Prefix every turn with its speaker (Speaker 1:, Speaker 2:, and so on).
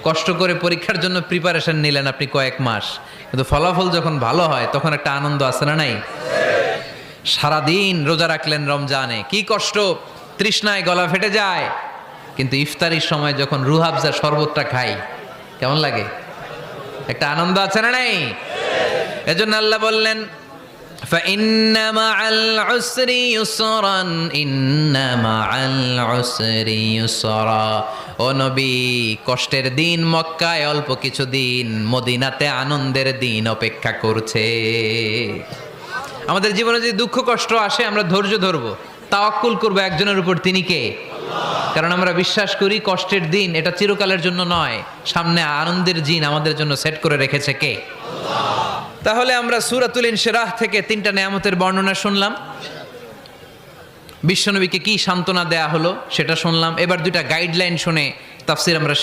Speaker 1: কষ্ট করে পরীক্ষার জন্য প্রিপারেশন নিলেন আপনি কয়েক মাস, কিন্তু ফলাফল যখন ভালো হয় তখন একটা আনন্দ আছে না নাই? সারাদিন রোজা রাখলেন রমজানে, কি কষ্ট, তৃষ্ণায় গলা ফেটে যায়, কিন্তু ইফতারির সময় যখন রুহ আফজা শরবতটা খাই কেমন লাগে? একটা আনন্দ আছে না নাই? এজন্য আল্লাহ বললেন فإن مع العسر يسرا إن مع العسر يسرا। ও নবী, কষ্টের দিন মক্কায় অল্প কিছু দিন, মদিনাতে আনন্দের দিন অপেক্ষা করছে। আমাদের জীবনে যদি দুঃখ কষ্ট আসে আমরা ধৈর্য ধরবো, তাওয়াক্কুল করবো একজনের উপর, তিনি কে? কারণ আমরা বিশ্বাস করি কষ্টের দিন এটা চিরকালের জন্য নয়, সামনে আনন্দের দিন আমাদের জন্য সেট করে রেখেছে কে? তাহলে আমরা সূরাতুল ইনশিরাহ থেকে 3টা নেয়ামতের বর্ণনা শুনলাম, বিশ্বনবীকে কি সান্ত্বনা দেয়া হলো সেটা শুনলাম। এবার 2টা গাইডলাইন শুনে তাফসীর আমরা